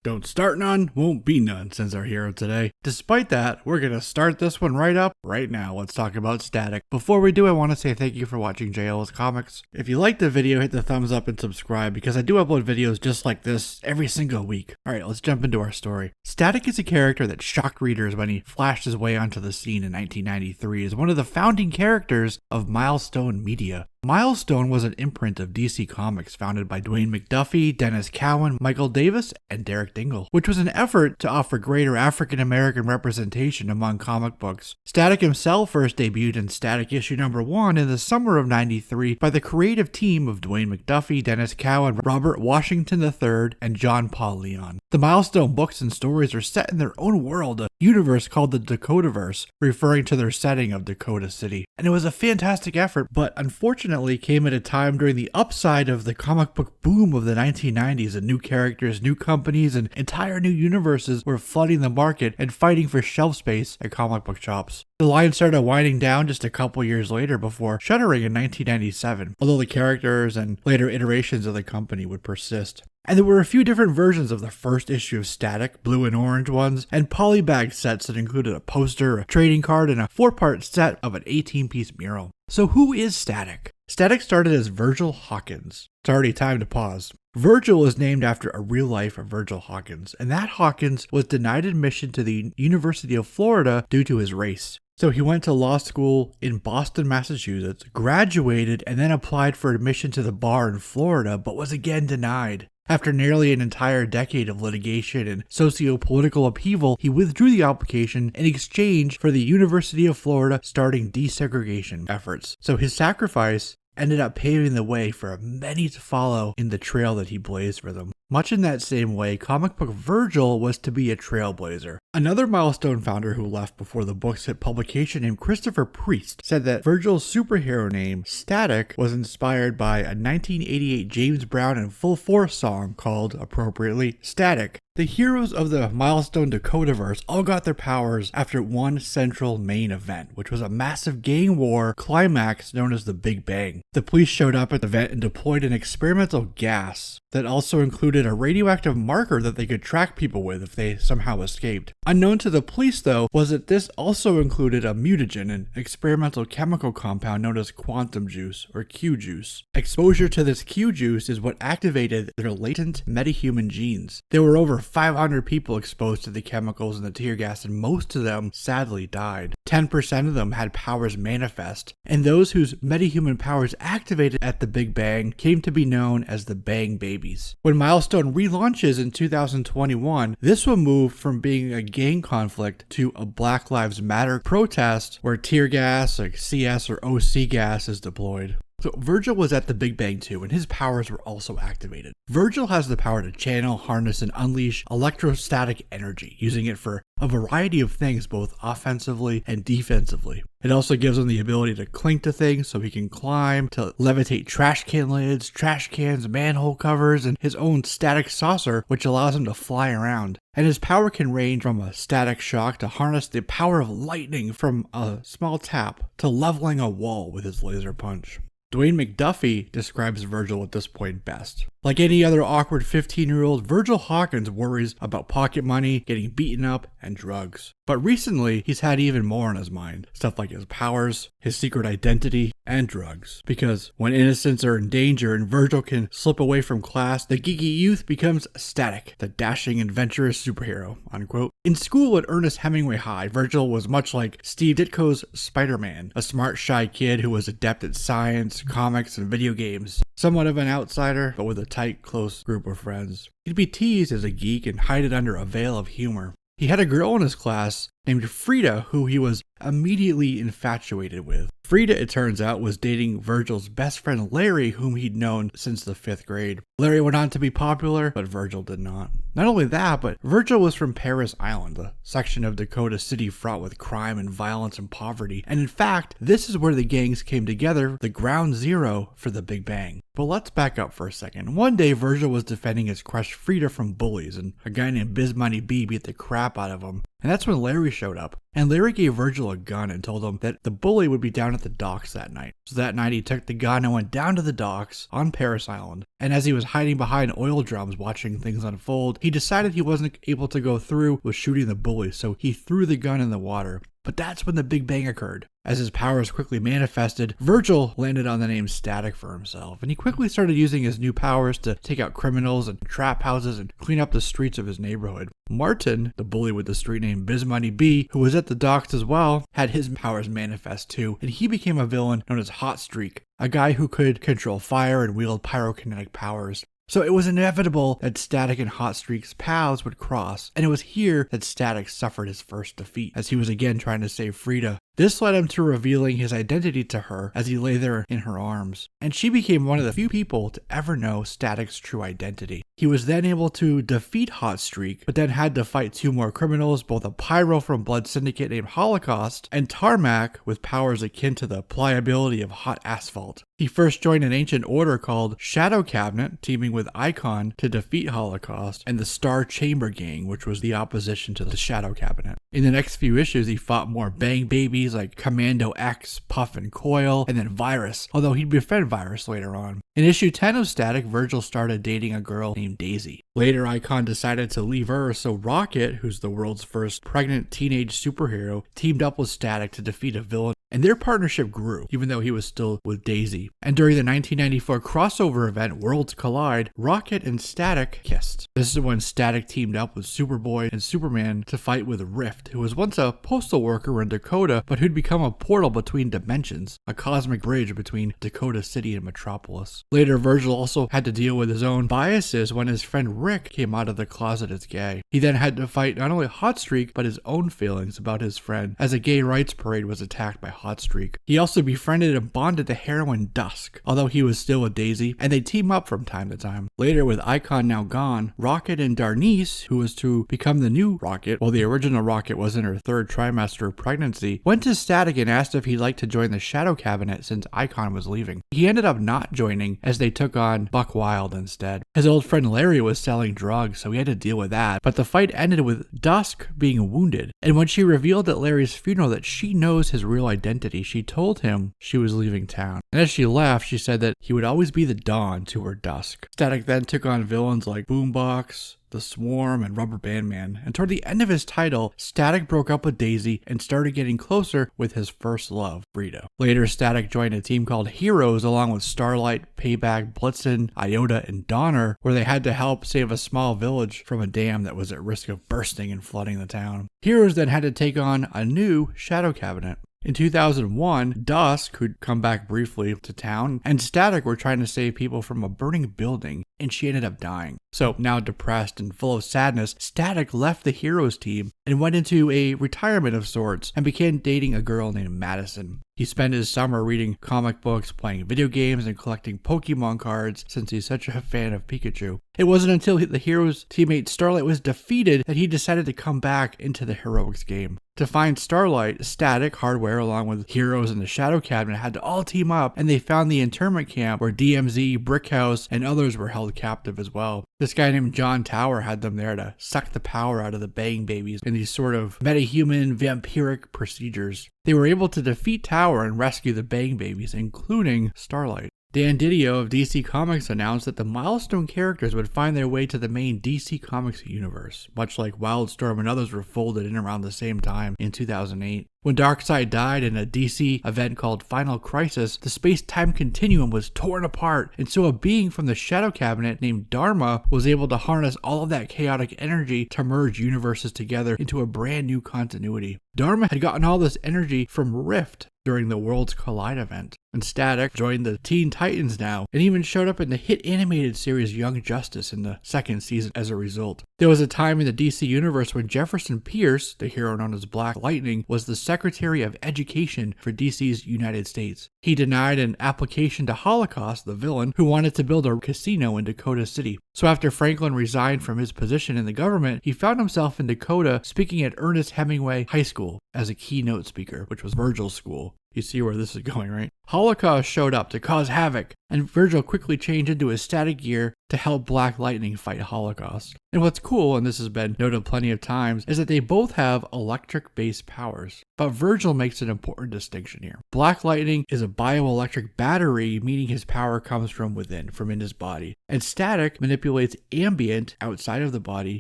Don't start none, won't be none, says our hero today. Despite that, we're gonna start this one right up, right now. Let's talk about Static. Before we do, I want to say thank you for watching JL's Comics. If you liked the video, hit the thumbs up and subscribe, because I do upload videos just like this every single week. Alright, let's jump into our story. Static is a character that shocked readers when he flashed his way onto the scene in 1993 as one of the founding characters of Milestone Media. Milestone was an imprint of DC Comics founded by Dwayne McDuffie, Dennis Cowan, Michael Davis, and Derek Dingle, which was an effort to offer greater African American representation among comic books. Static himself first debuted in Static issue number 1 in the summer of '93 by the creative team of Dwayne McDuffie, Dennis Cowan, Robert Washington III, and John Paul Leon. The Milestone books and stories are set in their own world, a universe called the Dakotaverse, referring to their setting of Dakota City. And it was a fantastic effort, but unfortunately came at a time during the upside of the comic book boom of the 1990s, and new characters, new companies, and entire new universes were flooding the market and fighting for shelf space at comic book shops. The line started winding down just a couple years later before shuttering in 1997, although the characters and later iterations of the company would persist. And there were a few different versions of the first issue of Static, blue and orange ones, and polybag sets that included a poster, a trading card, and a 4-part set of an 18-piece mural. So who is Static? Static started as Virgil Hawkins. It's already time to pause. Virgil is named after a real-life Virgil Hawkins, and that Hawkins was denied admission to the University of Florida due to his race. So he went to law school in Boston, Massachusetts, graduated, and then applied for admission to the bar in Florida, but was again denied. After nearly an entire decade of litigation and socio-political upheaval, he withdrew the application in exchange for the University of Florida starting desegregation efforts. So his sacrifice ended up paving the way for many to follow in the trail that he blazed for them. Much in that same way, comic book Virgil was to be a trailblazer. Another Milestone founder who left before the books hit publication named Christopher Priest said that Virgil's superhero name, Static, was inspired by a 1988 James Brown and Full Force song called, appropriately, Static. The heroes of the Milestone Dakotaverse all got their powers after one central main event, which was a massive gang war climax known as the Big Bang. The police showed up at the event and deployed an experimental gas that also included a radioactive marker that they could track people with if they somehow escaped. Unknown to the police, though, was that this also included a mutagen, an experimental chemical compound known as quantum juice, or Q juice. Exposure to this Q juice is what activated their latent metahuman genes. There were over 500 people exposed to the chemicals in the tear gas, and most of them sadly died. 10% of them had powers manifest, and those whose metahuman powers activated at the Big Bang came to be known as the Bang Babies. When Milestone relaunches in 2021, this will move from being a gang conflict to a Black Lives Matter protest where tear gas, like CS or OC gas, is deployed. So Virgil was at the Big Bang too, and his powers were also activated. Virgil has the power to channel, harness, and unleash electrostatic energy, using it for a variety of things, both offensively and defensively. It also gives him the ability to cling to things so he can climb, to levitate trash can lids, trash cans, manhole covers, and his own static saucer, which allows him to fly around. And his power can range from a static shock to harness the power of lightning from a small tap to leveling a wall with his laser punch. Dwayne McDuffie describes Virgil at this point best. Like any other awkward 15-year-old, Virgil Hawkins worries about pocket money, getting beaten up, and drugs. But recently, he's had even more on his mind. Stuff like his powers, his secret identity, and drugs. Because when innocents are in danger and Virgil can slip away from class, the geeky youth becomes Static, the dashing, adventurous superhero, unquote. In school at Ernest Hemingway High, Virgil was much like Steve Ditko's Spider-Man, a smart, shy kid who was adept at science, comics, and video games. Somewhat of an outsider, but with a tight, close group of friends. He'd be teased as a geek and hide it under a veil of humor. He had a girl in his class named Frida who he was immediately infatuated with. Frida, it turns out, was dating Virgil's best friend Larry, whom he'd known since the 5th grade. Larry went on to be popular, but Virgil did not. Not only that, but Virgil was from Paris Island, a section of Dakota City fraught with crime and violence and poverty. And in fact, this is where the gangs came together, the ground zero for the Big Bang. But let's back up for a second. One day, Virgil was defending his crush Frida from bullies, and a guy named Biz Money B beat the crap out of him. And that's when Larry showed up. And Larry gave Virgil a gun and told him that the bully would be down at the docks that night. So that night he took the gun and went down to the docks on Paris Island. And as he was hiding behind oil drums watching things unfold, he decided he wasn't able to go through with shooting the bully, so he threw the gun in the water. But that's when the Big Bang occurred. As his powers quickly manifested, Virgil landed on the name Static for himself, and he quickly started using his new powers to take out criminals and trap houses and clean up the streets of his neighborhood. Martin, the bully with the street name Bizmoney B, who was at the docks as well, had his powers manifest too, and he became a villain known as Hot Streak, a guy who could control fire and wield pyrokinetic powers. So it was inevitable that Static and Hot Streak's paths would cross, and it was here that Static suffered his first defeat, as he was again trying to save Frida. This led him to revealing his identity to her as he lay there in her arms, and she became one of the few people to ever know Static's true identity. He was then able to defeat Hot Streak, but then had to fight two more criminals, both a pyro from Blood Syndicate named Holocaust, and Tarmac with powers akin to the pliability of hot asphalt. He first joined an ancient order called Shadow Cabinet, teaming with Icon to defeat Holocaust, and the Star Chamber Gang, which was the opposition to the Shadow Cabinet. In the next few issues, he fought more Bang Babies like Commando X, Puff and Coil, and then Virus, although he'd befriend Virus later on. In issue 10 of Static, Virgil started dating a girl named Daisy. Later, Icon decided to leave her, so Rocket, who's the world's first pregnant teenage superhero, teamed up with Static to defeat a villain, and their partnership grew, even though he was still with Daisy. And during the 1994 crossover event Worlds Collide, Rocket and Static kissed. This is when Static teamed up with Superboy and Superman to fight with Rift, who was once a postal worker in Dakota, but who'd become a portal between dimensions, a cosmic bridge between Dakota City and Metropolis. Later, Virgil also had to deal with his own biases when his friend Rick came out of the closet as gay. He then had to fight not only Hot Streak, but his own feelings about his friend, as a gay rights parade was attacked by Hot Streak. He also befriended and bonded to Heroine Dusk, although he was still with Daisy, and they team up from time to time. Later, with Icon now gone, Rocket and Darnice, who was to become the new Rocket, while the original Rocket was in her third trimester of pregnancy, went to Static and asked if he'd like to join the Shadow Cabinet since Icon was leaving. He ended up not joining, as they took on Buck Wild instead. His old friend Larry was selling drugs, so he had to deal with that, but the fight ended with Dusk being wounded, and when she revealed at Larry's funeral that she knows his real identity, she told him she was leaving town. And as she left, she said that he would always be the dawn to her dusk. Static then took on villains like Boombox, the Swarm, and Rubber Band Man, and toward the end of his title, Static broke up with Daisy and started getting closer with his first love, Frida. Later, Static joined a team called Heroes along with Starlight, Payback, Blitzen, Iota, and Donner, where they had to help save a small village from a dam that was at risk of bursting and flooding the town. Heroes then had to take on a new Shadow Cabinet. In 2001, Dusk, who'd come back briefly to town, and Static were trying to save people from a burning building, and she ended up dying. So now depressed and full of sadness, Static left the Heroes team and went into a retirement of sorts and began dating a girl named Madison. He spent his summer reading comic books, playing video games, and collecting Pokemon cards since he's such a fan of Pikachu. It wasn't until the Heroes teammate Starlight was defeated that he decided to come back into the Heroics game. To find Starlight, Static, Hardware, along with Heroes and the Shadow Cabinet had to all team up, and they found the internment camp where DMZ, Brickhouse, and others were held captive as well. This guy named John Tower had them there to suck the power out of the Bang Babies in these sort of metahuman vampiric procedures. They were able to defeat Tower and rescue the Bang Babies, including Starlight. Dan Didio of DC Comics announced that the Milestone characters would find their way to the main DC Comics universe, much like Wildstorm and others were folded in around the same time in 2008. When Darkseid died in a DC event called Final Crisis, the space-time continuum was torn apart, and so a being from the Shadow Cabinet named Dharma was able to harness all of that chaotic energy to merge universes together into a brand new continuity. Dharma had gotten all this energy from Rift during the Worlds Collide event. And Static joined the Teen Titans now, and even showed up in the hit animated series Young Justice in the second season as a result. There was a time in the DC universe when Jefferson Pierce, the hero known as Black Lightning, was the Secretary of Education for DC's United States. He denied an application to Holocaust, the villain, who wanted to build a casino in Dakota City. So after Franklin resigned from his position in the government, he found himself in Dakota speaking at Ernest Hemingway High School as a keynote speaker, which was Virgil's school. You see where this is going, right? Holocaust showed up to cause havoc, and Virgil quickly changed into his static gear to help Black Lightning fight Holocaust. And what's cool, and this has been noted plenty of times, is that they both have electric-based powers. But Virgil makes an important distinction here. Black Lightning is a bioelectric battery, meaning his power comes from within, from in his body. And Static manipulates ambient, outside of the body,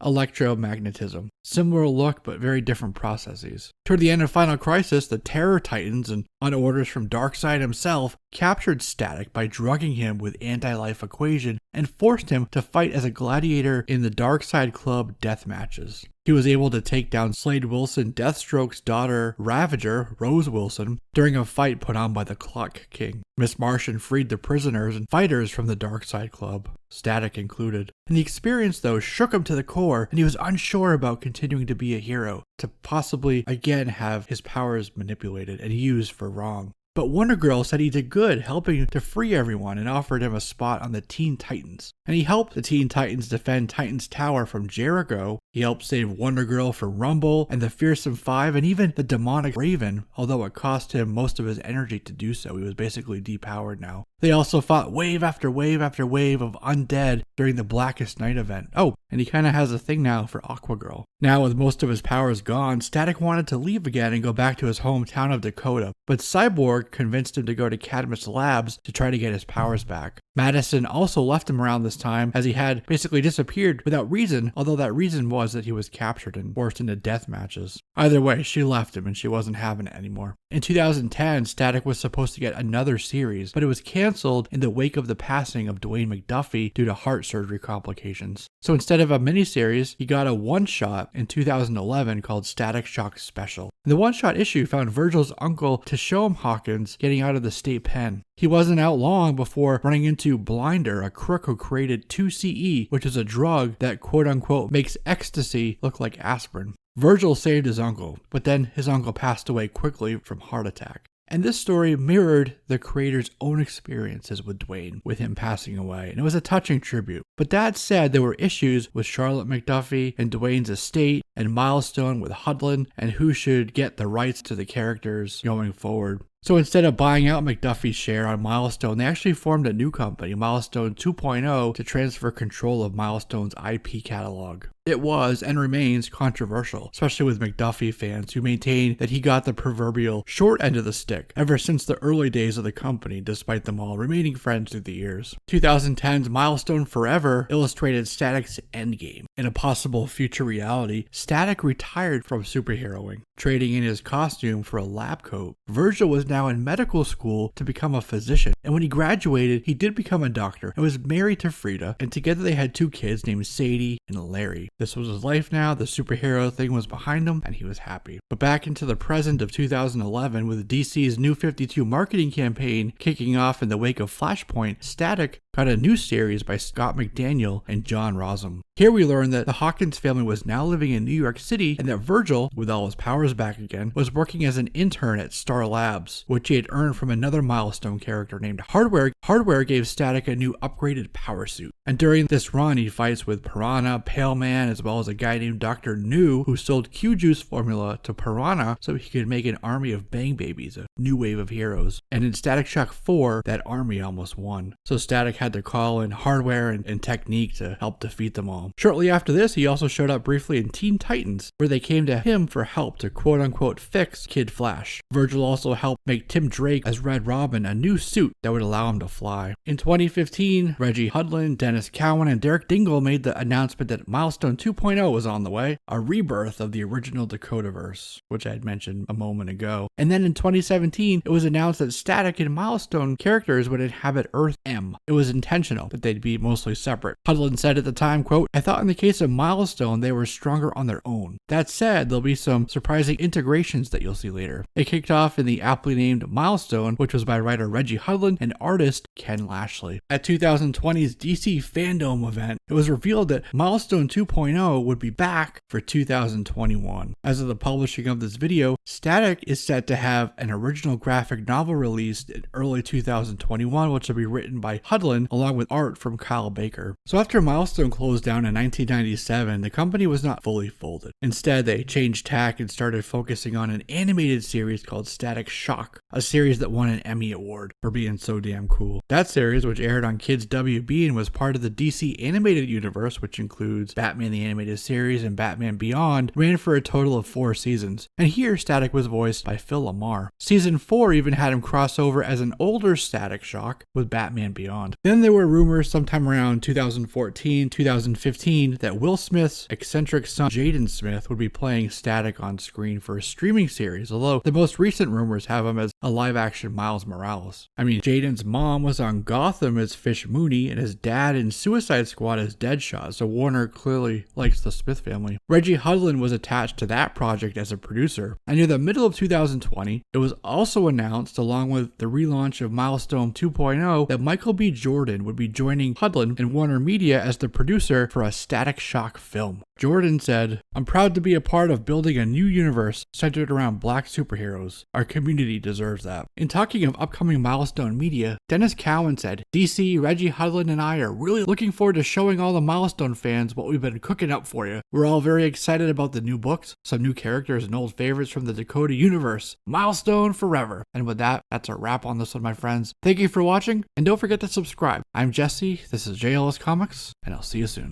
electromagnetism. Similar look, but very different processes. Toward the end of Final Crisis, the Terror Titans, and on orders from Darkseid himself, captured Static by drugging him with anti-life equation and forced him to fight as a gladiator in the Darkseid Club death matches. He was able to take down Slade Wilson, Deathstroke's daughter, Ravager, Rose Wilson, during a fight put on by the Clock King. Miss Martian freed the prisoners and fighters from the Darkseid Club, Static included. And the experience, though, shook him to the core, and he was unsure about continuing to be a hero, to possibly again have his powers manipulated and used for wrong. But Wonder Girl said he did good, helping to free everyone, and offered him a spot on the Teen Titans. And he helped the Teen Titans defend Titan's Tower from Jericho. He helped save Wonder Girl from Rumble and the Fearsome Five, and even the demonic Raven, although it cost him most of his energy to do so. He was basically depowered now. They also fought wave after wave after wave of undead during the Blackest Night event. Oh, and he kind of has a thing now for Aquagirl. Now, with most of his powers gone, Static wanted to leave again and go back to his hometown of Dakota, but Cyborg convinced him to go to Cadmus Labs to try to get his powers back. Madison also left him around this time, as he had basically disappeared without reason, although that reason was that he was captured and forced into death matches. Either way, she left him and she wasn't having it anymore. In 2010, Static was supposed to get another series, but it was canceled in the wake of the passing of Dwayne McDuffie due to heart surgery complications. So instead of a miniseries, he got a one-shot in 2011 called Static Shock Special. The one-shot issue found Virgil's uncle Tishome Hawkins getting out of the state pen. He wasn't out long before running into Blinder, a crook who created 2CE, which is a drug that quote-unquote makes ecstasy look like aspirin. Virgil saved his uncle, but then his uncle passed away quickly from heart attack. And this story mirrored the creator's own experiences with Dwayne, with him passing away, and it was a touching tribute. But that said, there were issues with Charlotte McDuffie and Dwayne's estate, and Milestone with Hudlin, and who should get the rights to the characters going forward. So instead of buying out McDuffie's share on Milestone, they actually formed a new company, Milestone 2.0, to transfer control of Milestone's IP catalog. It was and remains controversial, especially with McDuffie fans who maintain that he got the proverbial short end of the stick ever since the early days of the company, despite them all remaining friends through the years. 2010's Milestone Forever illustrated Static's endgame. In a possible future reality, Static retired from superheroing, trading in his costume for a lab coat. Virgil was now in medical school to become a physician, and when he graduated, he did become a doctor and was married to Frida, and together they had 2 kids named Sadie and Larry. This was his life now, the superhero thing was behind him, and he was happy. But back into the present of 2011, with DC's New 52 marketing campaign kicking off in the wake of Flashpoint, Static got a new series by Scott McDaniel and John Rossum. Here we learn that the Hawkins family was now living in New York City, and that Virgil, with all his powers back again, was working as an intern at Star Labs, which he had earned from another Milestone character named Hardware. Hardware gave Static a new upgraded power suit. And during this run, he fights with Piranha, Pale Man, as well as a guy named Dr. New, who sold Q-Juice formula to Piranha so he could make an army of Bang Babies, a new wave of heroes. And in Static Shock 4, that army almost won. So Static had to call in Hardware and Technique to help defeat them all. Shortly after this, he also showed up briefly in Teen Titans, where they came to him for help to quote-unquote fix Kid Flash. Virgil also helped make Tim Drake as Red Robin a new suit that would allow him to fly. In 2015, Reggie Hudlin, Dennis Cowan, and Derek Dingle made the announcement that Milestone 2.0 was on the way, a rebirth of the original Dakotaverse, which I had mentioned a moment ago. And then in 2017, it was announced that Static and Milestone characters would inhabit Earth M. It was intentional that they'd be mostly separate. Hudlin said at the time, quote, "I thought in the case of Milestone, they were stronger on their own. That said, there'll be some surprising integrations that you'll see later." It kicked off in the aptly named Milestone, which was by writer Reggie Hudlin and artist Ken Lashley. At 2020's DC Fandom event, it was revealed that Milestone 2.0 would be back for 2021. As of the publishing of this video, Static is set to have an original original graphic novel released in early 2021, which will be written by Hudlin along with art from Kyle Baker. So after Milestone closed down in 1997, the company was not fully folded. Instead, they changed tack and started focusing on an animated series called Static Shock, a series that won an Emmy Award for being so damn cool. That series, which aired on Kids WB and was part of the DC animated universe, which includes Batman the Animated Series and Batman Beyond, ran for a total of 4 seasons. And here, Static was voiced by Phil Lamar. Season 4 even had him cross over as an older Static Shock with Batman Beyond. Then there were rumors sometime around 2014, 2015 that Will Smith's eccentric son Jaden Smith would be playing Static on screen for a streaming series, although the most recent rumors have him as a live-action Miles Morales. I mean, Jaden's mom was on Gotham as Fish Mooney and his dad in Suicide Squad as Deadshot, so Warner clearly likes the Smith family. Reggie Hudlin was attached to that project as a producer, and near the middle of 2020, it was also announced, along with the relaunch of Milestone 2.0, that Michael B. Jordan would be joining Hudlin and Warner Media as the producer for a Static Shock film. Jordan said, "I'm proud to be a part of building a new universe centered around black superheroes. Our community deserves that." In talking of upcoming Milestone Media, Dennis Cowan said, "DC, Reggie Hudlin, and I are really looking forward to showing all the Milestone fans what we've been cooking up for you. We're all very excited about the new books, some new characters, and old favorites from the Dakota universe. Milestone forever." And with that, that's a wrap on this one, my friends. Thank you for watching, and don't forget to subscribe. I'm Jesse, this is JLS Comics, and I'll see you soon.